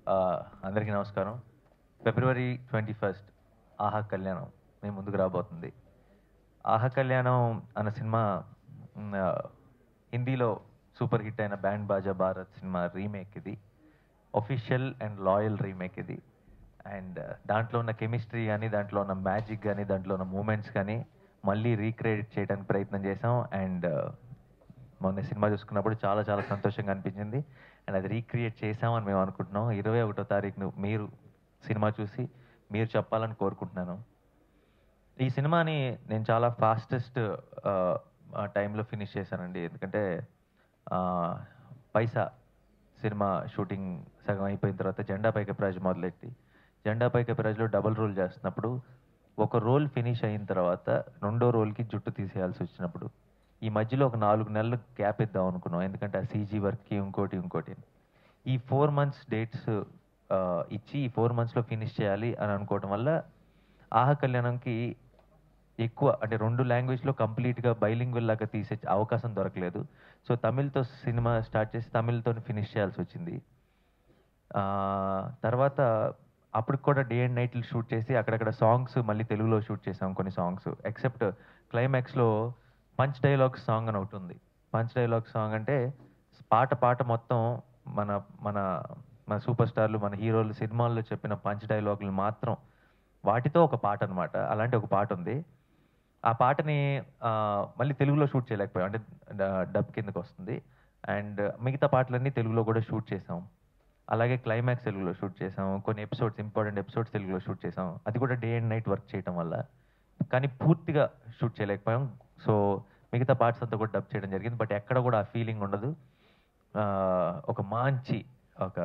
అందరికీ నమస్కారం. ఫిబ్రవరి 21 ఆహా కళ్యాణం మీ ముందుకు రాబోతుంది. ఆహా కళ్యాణం అన్న సినిమా హ్మ్, ఆహ్, హిందీలో సూపర్ హిట్ అయిన 'band Baaja Bharat' cinema remake ఇది. ఆఫీషియల్ అండ్ లాయల్ రీమేక్ ఇది. అండ్ దాంట్లో ఉన్న కెమిస్ట్రీ గాని, దాంట్లో ఉన్న మ్యాజిక్ గాని, దాంట్లో ఉన్న మూమెంట్స్ కానీ మళ్ళీ రీక్రియేట్ చేయడానికి ప్రయత్నం చేశాం. అండ్ మొన్న సినిమా చూసుకున్నప్పుడు చాలా చాలా సంతోషంగా అనిపించింది. అండ్ అది రీక్రియేట్ చేశామని మేము అనుకుంటున్నాం. 21వ తారీఖున మీరు సినిమా చూసి మీరు చెప్పాలని కోరుకుంటున్నాను. ఈ సినిమాని నేను చాలా ఫాస్టెస్ట్ టైంలో ఫినిష్ చేశానండి. ఎందుకంటే ఆహ్, 'పైసా' సినిమా షూటింగ్ సగం అయిపోయిన తర్వాత 'జెండా పైకి ప్రాజెక్ట్' మొదలెట్టి 'జెండా పైకి ప్రాజెక్ట్'లో డబుల్ రోల్ చేస్తున్నప్పుడు ఒక రోల్ ఫినిష్ అయిన తర్వాత రెండో రోల్‌కి జుట్టు తీసేయాల్సొచ్చినప్పుడు ఈ మధ్యలో ఒక 4 నెలలు గ్యాప్ ఇద్దాం అనుకున్నాం. ఎందుకంటే ఆ సీజీ వర్క్‌కి ఇంకోటి. ఈ 4 మంత్స్ డేట్స్ ఇచ్చి ఈ 4 మంత్స్‌లో ఫినిష్ చేయాలి అని అనుకోవడం వల్ల 'ఆహా కళ్యాణంకి' ఎక్కువ అంటే 2 లాంగ్వేజ్‌లో కంప్లీట్‌గా బైలింగ్వల్ లాగా తీసే అవకాశం దొరకలేదు. సో, తమిళ్‌తో సినిమా స్టార్ట్ చేసి తమిళ్‌తోని ఫినిష్ చేయాల్సొచ్చింది. తర్వాత అప్పటికి కూడా డే అండ్ నైట్‌లు షూట్ చేసి అక్కడక్కడ సాంగ్స్ మళ్ళీ తెలుగులో షూట్ చేసాం కొన్ని సాంగ్స్. ఎక్సెప్ట్ క్లైమాక్స్‌లో పంచ్ డైలాగ్స్ సాంగ్ అని ఒకటుంది. పంచ్ డైలాగ్స్ సాంగ్ అంటే పాట మొత్తం మన మన మన సూపర్ స్టార్‌లు, మన హీరోలు సినిమాల్లో చెప్పిన పంచ్ డైలాగులు మాత్రం వాటితో ఒక పాటనమాట. అలాంటి ఒక పాటుంది. ఆ పాటని మళ్ళీ తెలుగులో షూట్ చేయలేకపోయాం. అంటే డబ్ కిందకొస్తుంది. అండ్ మిగతా పాటలన్నీ తెలుగులో గూడా షూట్ చేసాం. అలాగే క్లైమాక్స్ తెలుగులో షూట్ చేసాం. కొన్ని ఎపిసోడ్స్ ఇంపార్టెంట్ ఎపిసోడ్స్ తెలుగులో షూట్ చేసాం. అది కూడా డే అండ్ నైట్ వర్క్ చేయటం వల్ల. కానీ పూర్తిగా షూట్ చేయలేకపోయాం. సో, మిగతా పార్ట్స్ అంతా కూడా డబ్ చేయడం జరిగింది. బట్ ఎక్కడ కూడా ఆ ఫీలింగ్ ఉండదు. ఒక మంచి ఒక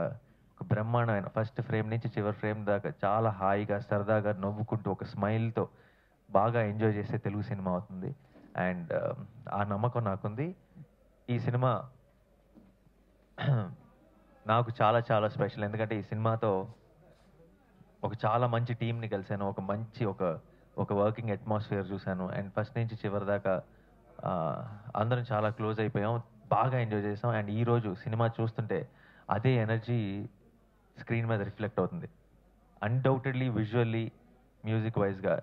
ఒక బ్రహ్మాండమైన ఫస్ట్ ఫ్రేమ్ నుంచి చివరి ఫ్రేమ్ దాకా చాలా హాయిగా, సరదాగా నవ్వుకుంటూ ఒక స్మైల్‌తో బాగా ఎంజాయ్ చేసే తెలుగు సినిమా అవుతుంది. అండ్ ఆ నమ్మకం నాకుంది. ఈ సినిమా నాకు చాలా చాలా స్పెషల్. ఎందుకంటే ఈ సినిమాతో ఒక చాలా మంచి టీమ్‌ని కలిసాను. ఒక మంచి ఒక వర్కింగ్ అట్మాస్ఫియర్ చూసాను. అండ్ ఫస్ట్ నుంచి చివరి దాకా ఆహ్, అందరం చాలా క్లోజ్ అయిపోయాం. బాగా ఎంజాయ్ చేసాం. అండ్ ఈరోజు సినిమా చూస్తుంటే అదే ఎనర్జీ స్క్రీన్ మీద రిఫ్లెక్ట్ అవుతుంది. అన్‌డౌటెడ్‌లీ విజువల్లీ, మ్యూజిక్ వైస్‌గా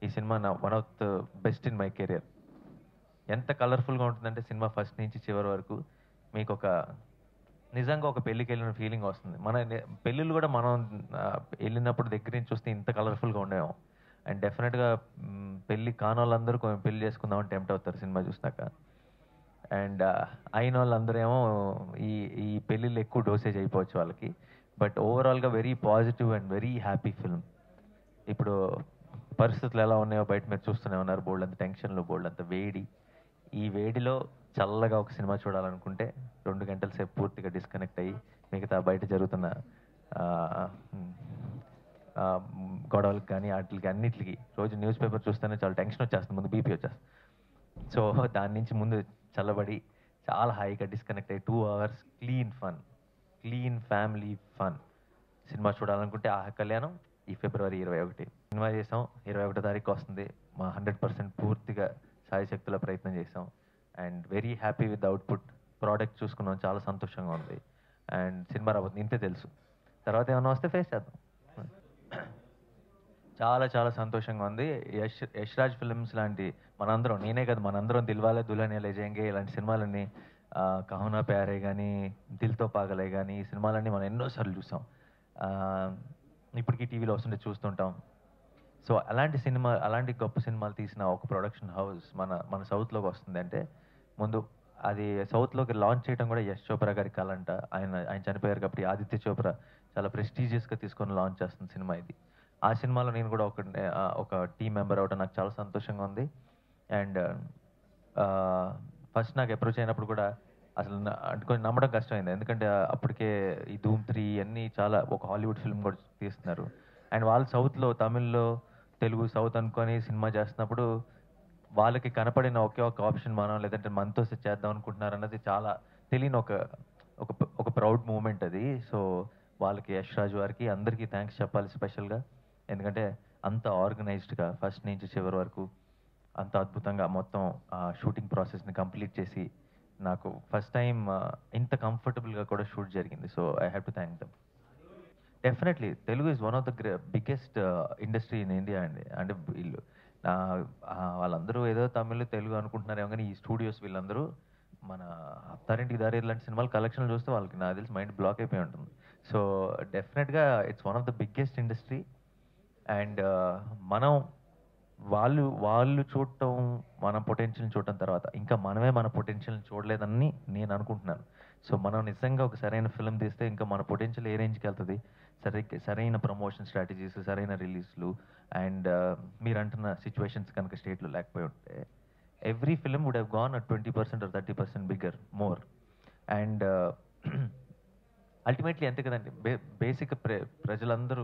ఈ cinema one of the best in my career. ఎంత కలర్‌ఫుల్‌గా ఉంటుందంటే సినిమా ఫస్ట్ నుంచి చివరి వరకు మీకొక నిజంగా ఒక పెళ్ళికెళ్ళిన ఫీలింగ్ వస్తుంది. పెళ్ళిళ్ళు గూడా మనం ఎళ్ళినప్పుడు దగ్గర నుంచి చూస్తే ఇంత కలర్‌ఫుల్‌గా ఉండవేమో. అండ్ డెఫినెట్‌గా పెళ్లి కానోళ్ళందరూ పెళ్లి చేసుకుందామని టెంప్ట్ అవుతారు సినిమా చూసినాక. అండ్ అయినోళ్ళందరూ ఏమో ఈ ఈ పెళ్ళిళ్ళు ఎక్కువ డోసేజ్ అయిపోవచ్చు వాళ్ళకి. బట్ ఓవరాల్‌గా very positive and very happy film. ఇప్పుడు పరిస్థితులు ఎలా ఉన్నాయో బయట మీరు చూస్తూనే ఉన్నారు. బోలెడంత టెన్షన్‌లు, బోలెడంత వేడి. ఈ వేడిలో చల్లగా ఒక సినిమా చూడాలనుకుంటే 2 గంటల సేపు పూర్తిగా డిస్కనెక్ట్ అయ్యి, మిగతా బయట జరుగుతున్న ఆహ్, హ్మ్, గొడవలకి గాని, ఆటిలకి అన్నిట్లికి రోజు న్యూస్ పేపర్ చూస్తేనే చాలా టెన్షన్ వచ్చేస్తుంది. ముందు బీపీ వచ్చేస్తుంది. సో, దాని నుంచి ముందు చల్లబడి చాలా హాయిగా డిస్కనెక్ట్ అయ్యి 2 hours clean fun, clean family fun cinema చూడాలనుకుంటే 'ఆహా కళ్యాణం' ఈ ఫిబ్రవరి 21 సినిమా చేసాం. 21 తారీఖు వస్తుంది. మా 100% పూర్తిగా శాయశక్తులా ప్రయత్నం చేసాం. And very happy with the output. Product చూసుకున్నాం. చాలా సంతోషంగా ఉంది. అండ్ సినిమా రాబోతుంది. ఇంతే తెలుసు. తర్వాత ఏమన్నా వస్తే ఫేస్ చేద్దాం. చాలా చాలా సంతోషంగా ఉంది. యష్ రాజ్ ఫిల్మ్స్ లాంటి మనందరం నేనే కాదు మనందరం 'దిల్వాలే దుల్హనియా లే జాయేంగే' ఇలాంటి సినిమాలన్నీ 'కహో నా ప్యారే' గాని, 'దిల్ తో పాగలే' గాని ఈ సినిమాలన్నీ మనం ఎన్నో సార్లు చూసాం. ఆహ్, ఇప్పటికి టీవీలో వస్తుంటే చూస్తుంటాం. సో, అలాంటి గొప్ప సినిమాలు తీసిన ఒక ప్రొడక్షన్ హౌస్ మన మన సౌత్‌లోకి వస్తుందంటే, ముందు అది సౌత్‌లోకి లాంచ్ చేయడం కూడా యష్ చోప్రా గారి కలంట. ఆయన ఆయన చనిపోయారు కాబట్టి ఆదిత్య చోప్రా చాలా ప్రెస్టీజియస్‌గా తీసుకొని లాంచ్ చేస్తున్న సినిమా ఇది. ఆ సినిమాలో నేను కూడా ఒక టీమ్ మెంబర్ అవ్వడం నాకు చాలా సంతోషంగా ఉంది. అండ్ ఆహ్, ఫస్ట్ నాకు అప్రోచ్ అయినప్పుడు కూడా అసలు అంటే కొంచెం నమ్మడం కష్టమైంది. ఎందుకంటే అప్పటికే ఈ 'ధూమ్ 3' ఇయన్నీ చాలా ఒక హాలీవుడ్ ఫిల్మ్ కూడా తీస్తున్నారు. అండ్ వాళ్ళు సౌత్‌లో తమిళ్‌లో, తెలుగు, సౌత్ అనుకోని సినిమా చేస్తున్నప్పుడు వాళ్ళకి కనపడిన ఒకే ఒక ఆప్షన్ మనం లేదంటే మనతో చేద్దాం అనుకుంటున్నారన్నది చాలా తెలియని ఒక ఒక ప్రౌడ్ మూమెంట్ అది. సో, వాళ్ళకి యష్ రాజ్ వారికి అందరికీ థాంక్స్ చెప్పాలి స్పెషల్‌గా. ఎందుకంటే అంత ఆర్గనైజ్డ్‌గా ఫస్ట్ నుంచి చివరి వరకు అంత అద్భుతంగా మొత్తం షూటింగ్ ప్రాసెస్‌ని కంప్లీట్ చేసి నాకు ఫస్ట్ టైమ్ ఇంత కంఫర్టబుల్‌గా కూడా షూట్ జరిగింది. So, I have to thank them. Definitely Telugu is one of the biggest industry in India అండి. అంటే వీళ్ళు వాళ్ళందరూ ఏదో తమిళ్ తెలుగు అనుకుంటున్నారేమో కానీ ఈ స్టూడియోస్ వీళ్ళందరూ మన అత్తారింటికి దారి లాంటి సినిమాలు కలెక్షన్లు చూస్తే వాళ్ళకి నాకు తెలిసి మైండ్ బ్లాక్ అయిపోయి ఉంటుంది. సో డెఫినెట్గా it's one of the biggest industry. And మనం వాళ్ళు వాళ్ళు చూడటం, మన పొటెన్షియల్ని చూడటం తర్వాత ఇంకా మనమే మన పొటెన్షియల్ని చూడలేదని నేను అనుకుంటున్నాను. సో మనం నిజంగా ఒక సరైన ఫిల్మ్ తీస్తే ఇంకా మన పొటెన్షియల్ ఏ రేంజ్కి వెళ్తుంది, సరైన ప్రమోషన్ స్ట్రాటజీస్, సరైన రిలీజ్లు అండ్ మీరు అంటున్న సిచ్యువేషన్స్ కనుక స్టేట్లో లేకపోయి ఉంటే every film would have gone 20% or 30% bigger more. And ultimately అంతే కదండి. బేసిక్ ప్రజలందరూ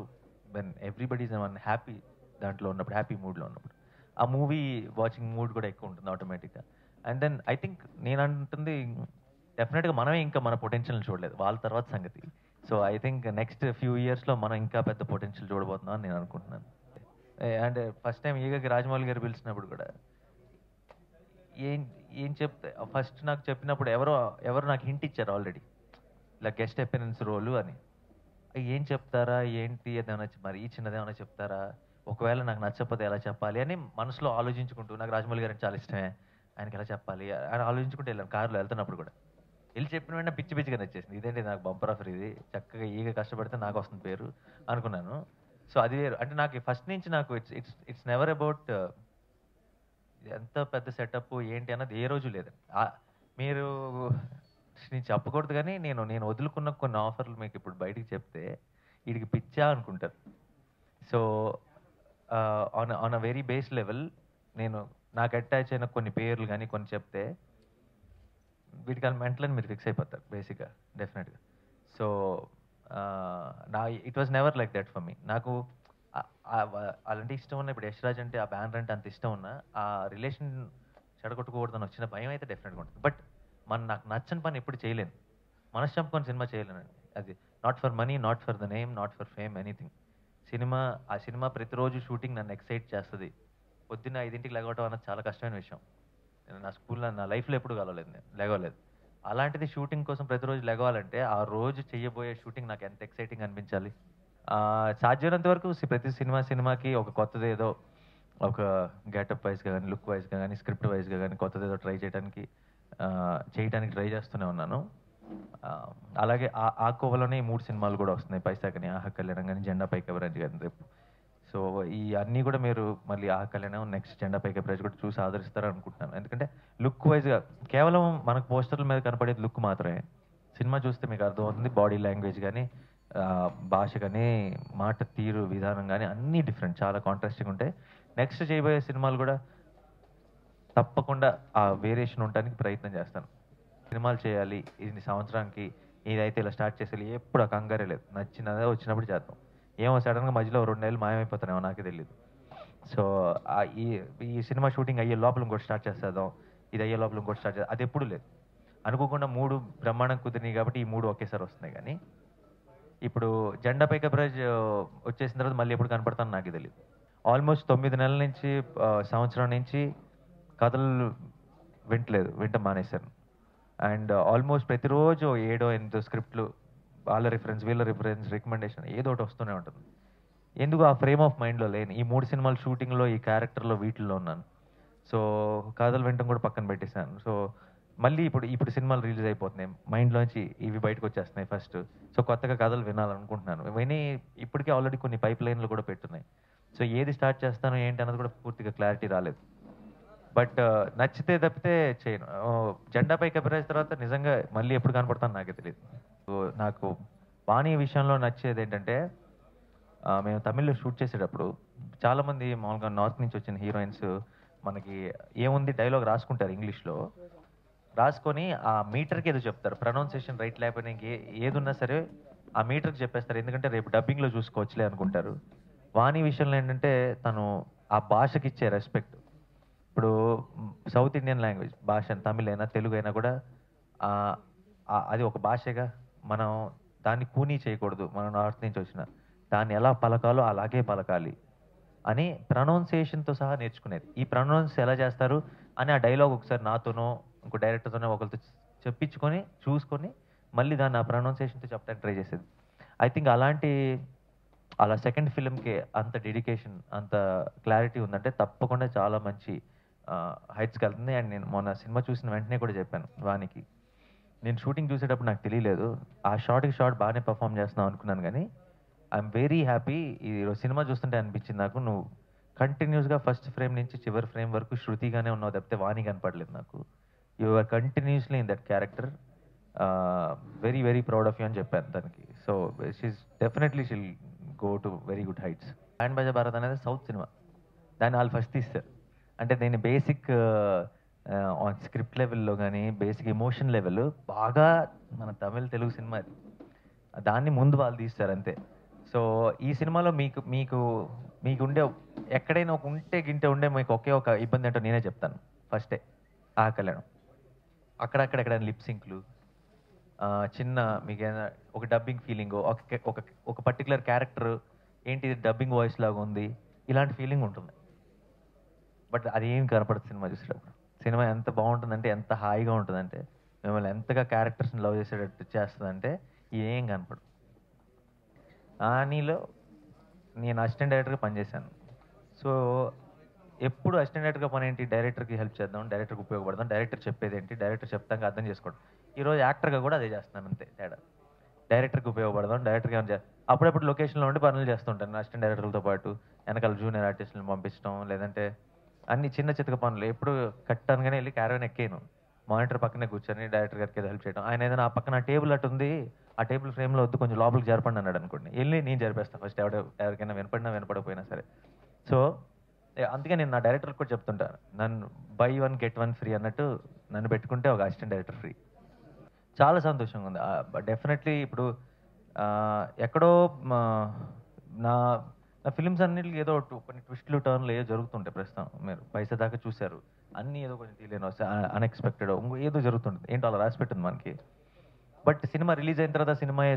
వెన్ ఎవ్రీబడీస్ వన్ హ్యాపీ దాంట్లో ఉన్నప్పుడు, హ్యాపీ మూడ్లో ఉన్నప్పుడు ఆ మూవీ వాచింగ్ మూడ్ కూడా ఎక్కువ ఉంటుంది ఆటోమేటిక్గా. అండ్ దెన్ ఐ థింక్ నేను అంటుంది డెఫినెట్గా మనమే ఇంకా మన పొటెన్షియల్ని చూడలేదు, వాళ్ళ తర్వాత సంగతి. So I think next few ఇయర్స్లో మనం ఇంకా పెద్ద పొటెన్షియల్ చూడబోతున్నాం అని నేను అనుకుంటున్నాను. అండ్ ఫస్ట్ టైం ఈగకి రాజమౌళి గారు పిలిచినప్పుడు కూడా ఏం ఏం చెప్తే ఫస్ట్ నాకు చెప్పినప్పుడు ఎవరు నాకు హింట్ ఇచ్చారు ఆల్రెడీ, ఇలా గెస్ట్ అపియరెన్స్ రోలు అని. ఏం చెప్తారా ఏంటి అదేమన్నా మరి చిన్నదేమన్నా చెప్తారా, ఒకవేళ నాకు నచ్చకపోతే ఎలా చెప్పాలి అని మనసులో ఆలోచించుకుంటూ, నాకు రాజమౌళి గారు అంటే చాలా ఇష్టమే, ఆయనకి ఎలా చెప్పాలి అని ఆలోచించుకుంటూ వెళ్ళాను కారులో వెళ్తున్నప్పుడు కూడా. వెళ్ళి చెప్పిన వెంటనే పిచ్చి పిచ్చిగా నచ్చేసింది, ఇదేంటి నాకు బంపర్ ఆఫర్ ఇది, చక్కగా ఈగ కష్టపడితే నాకు వస్తుంది పేరు అనుకున్నాను. సో అది వేరు. అంటే నాకు ఫస్ట్ నుంచి నాకు it's it's it's never about ఎంత పెద్ద సెటప్ ఏంటి అన్నది ఏ రోజు లేదు. మీరు నేను చెప్పకూడదు కానీ నేను నేను వదులుకున్న కొన్ని ఆఫర్లు మీకు ఇప్పుడు బయటికి చెప్తే వీడికి పిచ్చా అనుకుంటారు. So on on a very base level నేను నాకు అటాచ్ అయిన కొన్ని పేర్లు కానీ కొన్ని చెప్తే వీటికి అది మెంటల్ అని మీరు ఫిక్స్ అయిపోతారు బేసిక్గా, డెఫినెట్గా. సో నా it was never like that for me. నాకు అలాంటి ఇష్టం ఉన్న, ఇప్పుడు యశ్రాజ్ అంటే ఆ బ్యానర్ అంటే అంత ఇష్టం ఉన్నా ఆ రిలేషన్ చెడగొట్టుకోకూడదని వచ్చిన భయం అయితే డెఫినెట్గా ఉంటుంది. బట్ నాకు నచ్చని పని ఎప్పుడు చేయలేను, మనసు చంపుకొని సినిమా చేయలేనండి. అది not for money, not for the name, not for fame, anything. ఆ సినిమా ప్రతిరోజు షూటింగ్ నన్ను ఎక్సైట్ చేస్తుంది. పొద్దున్న 5ంటికి లెగవటం అన్నది చాలా కష్టమైన విషయం. నా స్కూల్లో నా లైఫ్లో ఎప్పుడు కలవలేదు, నేను లెగవలేదు. అలాంటిది షూటింగ్ కోసం ప్రతిరోజు లెగవాలంటే ఆ రోజు చేయబోయే షూటింగ్ నాకు ఎంత ఎక్సైటింగ్ అనిపించాలి. సాధ్యమైనంత వరకు ప్రతి సినిమాకి ఒక కొత్తది ఏదో, ఒక గెటప్ వైజ్గా కానీ, లుక్ వైజ్గా కానీ, స్క్రిప్ట్ వైజ్గా కానీ కొత్తది ఏదో చేయడానికి ట్రై చేస్తూనే ఉన్నాను. అలాగే ఆ కోవలోనే ఈ 3 సినిమాలు కూడా వస్తున్నాయి, పైసాకని, ఆహా కళ్యాణం కానీ, జెండా పై కవరేజ్ కానీ రేపు. సో ఈ అన్నీ కూడా మీరు మళ్ళీ ఆహా కళ్యాణం, నెక్స్ట్ జెండా పై కవరేజ్ కూడా చూసి ఆదరిస్తారని అనుకుంటున్నాను. ఎందుకంటే లుక్ వైజ్గా కేవలం మనకు పోస్టర్ల మీద కనపడేది లుక్ మాత్రమే. సినిమా చూస్తే మీకు అర్థమవుతుంది, బాడీ లాంగ్వేజ్ కానీ, భాష కానీ, మాట తీరు విధానం కానీ అన్నీ డిఫరెంట్, చాలా కాంట్రాస్టింగ్ ఉంటాయి. నెక్స్ట్ చేయబోయే సినిమాలు కూడా తప్పకుండా ఆ వేరియేషన్ ఉండడానికి ప్రయత్నం చేస్తాను. సినిమాలు చేయాలి, ఇన్ని సంవత్సరానికి ఇదైతే ఇలా స్టార్ట్ చేసేది ఎప్పుడు ఆ కంగారే లేదు. నచ్చినదే వచ్చినప్పుడు చేద్దాం. ఏమో సడన్గా మధ్యలో 2 నెలలు మాయమైపోతానేమో నాకే తెలియదు. సో ఈ ఈ సినిమా షూటింగ్ అయ్యే లోపల ఇంకోటి స్టార్ట్ చేసేద్దాం, ఇది అయ్యే లోపల ఇంకోటి స్టార్ట్ చేద్దాం, అది ఎప్పుడు లేదు. అనుకోకుండా 3 బ్రహ్మాండం కుదిరినాయి కాబట్టి ఈ 3 ఒకేసారి వస్తున్నాయి. కానీ ఇప్పుడు జెండా పై కవరేజ్ వచ్చేసిన తర్వాత మళ్ళీ ఎప్పుడు కనపడతానో నాకే తెలియదు. ఆల్మోస్ట్ 9 నెలల నుంచి, సంవత్సరం నుంచి కథలు వింటం మానేశాను. అండ్ ఆల్మోస్ట్ ప్రతిరోజు 7-8 స్క్రిప్ట్లు, వాళ్ళ రిఫరెన్స్, వీళ్ళ రిఫరెన్స్, రికమెండేషన్ ఏదో ఒకటి వస్తూనే ఉంటుంది. ఎందుకు ఆ ఫ్రేమ్ ఆఫ్ మైండ్లో లేని ఈ 3 సినిమాలు షూటింగ్లో, ఈ క్యారెక్టర్లో, వీటిల్లో ఉన్నాను. సో కథలు వినటం కూడా పక్కన పెట్టేశాను. సో మళ్ళీ ఇప్పుడు సినిమాలు రిలీజ్ అయిపోతున్నాయి, మైండ్లోంచి ఇవి బయటకు వచ్చేస్తున్నాయి ఫస్ట్. సో కొత్తగా కథలు వినాలనుకుంటున్నాను. ఇప్పటికే ఆల్రెడీ కొన్ని పైప్ లైన్లు కూడా పెట్టున్నాయి. సో ఏది స్టార్ట్ చేస్తానో ఏంటి అన్నది కూడా పూర్తిగా క్లారిటీ రాలేదు. బట్ నచ్చితే తప్పితే చేయను. జెండాపై కవరేజ్ తర్వాత నిజంగా మళ్ళీ ఎప్పుడు కనపడతానో నాకే తెలియదు. సో నాకు వాణి విషయంలో నచ్చేది ఏంటంటే, మేము తమిళ్లో షూట్ చేసేటప్పుడు చాలామంది మామూలుగా నార్త్ నుంచి వచ్చిన హీరోయిన్స్ మనకి ఏముంది డైలాగ్ రాసుకుంటారు ఇంగ్లీష్లో, రాసుకొని ఆ మీటర్కి ఏదో చెప్తారు. ప్రొనౌన్సియేషన్ రైట్ లేకపోయినా ఏదున్నా సరే ఆ మీటర్కి చెప్పేస్తారు, ఎందుకంటే రేపు డబ్బింగ్లో చూసుకోవచ్చులే అనుకుంటారు. వాణి విషయంలో ఏంటంటే తను ఆ భాషకి ఇచ్చే రెస్పెక్ట్. ఇప్పుడు సౌత్ ఇండియన్ లాంగ్వేజ్ భాష తమిళ్ అయినా తెలుగు అయినా కూడా అది ఒక భాషగా, మనం దాన్ని కూనీ చేయకూడదు. మనం నార్త్ నుంచి వచ్చిన దాన్ని ఎలా పలకాలో అలాగే పలకాలి అని ప్రొనౌన్సియేషన్తో సహా నేర్చుకునేది. ఈ ప్రొనౌన్స్ ఎలా చేస్తారు అని ఆ డైలాగ్ ఒకసారి నాతోనో ఇంకో డైరెక్టర్తోనో ఒకరితో చెప్పించుకొని చూసుకొని మళ్ళీ దాన్ని ఆ ప్రొనౌన్సియేషన్తో చెప్పడానికి ట్రై చేసేది. ఐ థింక్ అలాంటి అలా సెకండ్ ఫిల్మ్‌కి అంత డెడికేషన్, అంత క్లారిటీ ఉందంటే తప్పకుండా చాలా మంచి హైట్స్‌కెళ్తుంది. అండ్ నేను మొన్న సినిమా చూసిన వెంటనే కూడా చెప్పాను వానికి. నేను షూటింగ్ చూసేటప్పుడు నాకు తెలియలేదు. ఆ షాట్‌కి షాట్ బాగానే పెర్ఫార్మ్ చేస్తున్నావు అనుకున్నాను గానీ, ఐయామ్ వెరీ హ్యాపీ. ఈరోజు సినిమా చూస్తుంటే అనిపించింది నాకు, నువ్వు కంటిన్యూస్‌గా ఫస్ట్ ఫ్రేమ్ నుంచి చివరి ఫ్రేమ్ వరకు శృతిగానే ఉన్నావు తప్పితే వాణి కనపడలేదు నాకు. You are continuously in that character. Very very proud of you అని చెప్పాను తనకి. So she'll go to very good heights. Band Baaja Bharat అనేది సౌత్ సినిమా. దాన్ని వాళ్ళు ఫస్ట్ తీస్తారు. అంటే దీని బేసిక్ స్క్రిప్ట్ లెవెల్‌లో గానీ, బేసిక్ ఎమోషన్ లెవెల్ బాగా మన తమిళ్, తెలుగు సినిమా అది. దాన్ని ముందు వాళ్ళు తీస్తారు అంతే. సో, ఈ సినిమాలో మీకు మీకు మీకుండే ఎక్కడైనా ఒక ఉంటే గింటే ఉండే మీకు ఒకే ఒక ఇబ్బంది ఏంటో నేనే చెప్తాను ఫస్టే. ఆ కళ్యాణం. అక్కడక్కడ ఎక్కడైనా లిప్ సింక్‌లు, చిన్న మీకేమైనా ఒక డబ్బింగ్ ఫీలింగో, ఒక ఒక పర్టిక్యులర్ క్యారెక్టర్ ఏంటి ఇది డబ్బింగ్ వాయిస్ లాగా ఉంది. ఇలాంటి ఫీలింగ్ ఉంటుంది. బట్ అదేం కనపడదు సినిమా చూసేటప్పుడు. సినిమా ఎంత బావుంటుందంటే, ఎంత హాయిగా ఉంటదంటే, మిమ్మల్ని ఎంతగా క్యారెక్టర్స్‌ని లవ్ చేసేటట్టు చేస్తదంటే, ఏం కనపడదు. ఆనీలో నేను అసిస్టెంట్ డైరెక్టర్‌గా పనిచేశాను. సో, ఎప్పుడు అసిస్టెంట్ డైరెక్టర్‌గా పనేంటి? డైరెక్టర్‌కి హెల్ప్ చేద్దాం, డైరెక్టర్‌కి ఉపయోగపడదాం, డైరెక్టర్ చెప్పేదేంటి, డైరెక్టర్ చెప్తాంగా అర్థం చేసుకోవడం. ఈరోజు యాక్టర్‌గా కూడా అదే చేస్తున్నాను అంతే తేడా. డైరెక్టర్‌కి ఉపయోగపడదాం, డైరెక్టర్‌కి ఏమైనా అప్పుడప్పుడు లొకేషన్‌లో ఉండి పనులు చేస్తుంటాను అసిస్టెంట్ డైరెక్టర్‌లతో పాటు. వెనకాల జూనియర్ ఆర్టిస్ట్‌లని పంపించడం, లేదంటే అన్ని చిన్న చితక పనులు. ఎప్పుడు కట్ అనగానే ఎళ్లి క్యారవాన్ ఎక్కేయను. మానిటర్ పక్కనే కూర్చొని డైరెక్టర్ గారికి ఏదో హెల్ప్ చేయడం. ఆయన ఏదైనా ఆ పక్కన టేబుల్ అటుంది, ఆ టేబుల్ ఫ్రేమ్‌లో వద్దు కొంచెం లోపలికి జరపండి అన్నాడనుకోండి. ఎళ్లి నేను జరిపేస్తా ఫస్ట్ ఎవరికైనా వినపడినా వినపడకపోయినా సరే. సో, అందుకే నేను నా డైరెక్టర్‌కి కూడా చెప్తుంటా. నన్ను by one get one free అన్నట్టు నన్ను పెట్టుకుంటే ఒక అసిస్టెంట్ డైరెక్టర్ ఫ్రీ. చాలా సంతోషంగా ఉంది. డెఫినెట్‌లీ ఇప్పుడు ఎక్కడో మా నా నా ఫిల్మ్స్ అన్నిటికి ఏదో కొన్ని ట్విస్ట్‌లు, టర్న్‌లు ఏవో జరుగుతుంటాయి ప్రస్తుతం. మీరు 'పైసా' దాకా చూసారు. అన్నీ ఏదో కొంచెం తెలియని అన్‌ఎక్స్‌పెక్టెడ్ ఏదో జరుగుతుంటది. ఏంటో అలా రాసిపెట్టుంది మనకి. బట్ సినిమా రిలీజ్ అయిన తర్వాత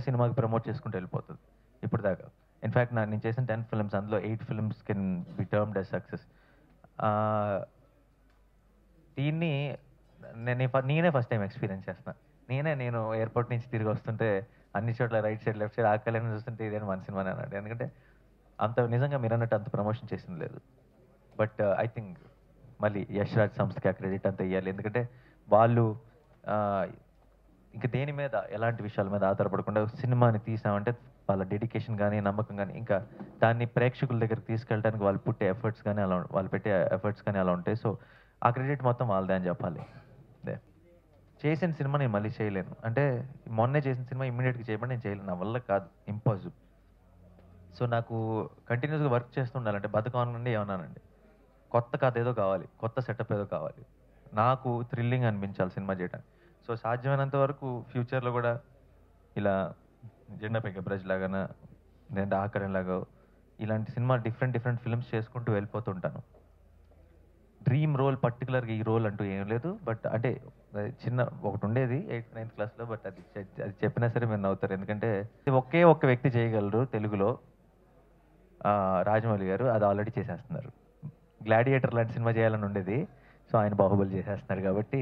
సినిమాకి ప్రమోట్ చేసుకుంటూ వెళ్ళిపోతది. ఇప్పటిదాకా. ఇన్‌ఫాక్ట్ నేను చేసిన 10 ఫిల్మ్స్ అందులో 8 films can be termed as success. Ah, దీన్ని నేనే ఫస్ట్ టైమ్ ఎక్స్‌పీరియన్స్ చేస్తున్నా. నేను ఎయిర్‌పోర్ట్ నుంచి తిరిగి వస్తుంటే అన్ని చోట్ల రైట్ సైడ్, లెఫ్ట్ సైడ్ ఆ కళ్యాణం చూస్తుంటే ఇదేనా మన సినిమానే అన్నాడు. ఎందుకంటే అంత నిజంగా మీరన్నట్టు అంత ప్రమోషన్ చేసింది లేదు. బట్ ఐ థింక్ మళ్ళీ యష్ రాజ్ సంస్థకి ఆ క్రెడిట్ అంతా ఇయ్యాలి. ఎందుకంటే వాళ్ళు ఆహ్, ఇంక దేని మీద ఎలాంటి విషయాల మీద ఆధారపడకుండా సినిమాని తీసామంటే వాళ్ళ డెడికేషన్ గాని, నమ్మకం గాని, ఇంకా దాన్ని ప్రేక్షకుల దగ్గరికి తీసుకెళ్ళడానికి వాళ్ళు పుట్టే ఎఫర్ట్స్ గాని అలా వాళ్ళు పెట్టే ఎఫర్ట్స్ గాని అలా ఉంటాయి. సో, ఆ క్రెడిట్ మొత్తం వాళ్ళదే అని చెప్పాలి. అదే. చేసిన సినిమా నేను మళ్ళీ చేయలేను. అంటే మొన్నే చేసిన సినిమా ఇమ్మీడియేట్‌గా చేయమని నేను చేయలేను. నా వల్ల కాదు. ఇంపాసిబుల్. సో, నాకు కంటిన్యూయస్‌గా వర్క్ చేస్తుండాలంటే బద్ధకం అనండి ఏమన్నానండి. కొత్త కథ ఏదో కావాలి. కొత్త సెటప్ ఏదో కావాలి. నాకు థ్రిల్లింగ్ అనిపించాలి సినిమా చేయడానికి. సో, సాధ్యమైనంత వరకు ఫ్యూచర్‌లో గూడా ఇలా 'జెండా పై గబ్బరాజు' లాగాన, లేదంటే 'ఆకరణ' లాగో ఇలాంటి సినిమా డిఫరెంట్ డిఫరెంట్ ఫిల్మ్స్ చేసుకుంటూ వెళ్ళిపోతుంటాను. డ్రీమ్ రోల్ పర్టిక్యులర్‌గా ఈ రోల్ అంటూ ఏం లేదు. బట్ అంటే చిన్న ఒకటుండేది 8థ్, 9థ్ క్లాస్‌లో. బట్ అది చెప్పినా సరే మీరు నవ్వుతారు. ఎందుకంటే ఒకే ఒక్క వ్యక్తి చేయగలరు తెలుగులో. రాజమౌళి గారు. అది ఆల్రెడీ చేసేస్తున్నారు. 'గ్లాడియేటర్' లాంటి సినిమా చేయాలని ఉండేది. సో, ఆయన 'బాహుబలి' చేసేస్తున్నారు కాబట్టి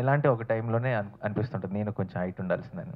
ఇలాంటి ఒక టైంలోనే అనిపిస్తుంటది. నేను కొంచెం హైట్ ఉండాల్సిందని.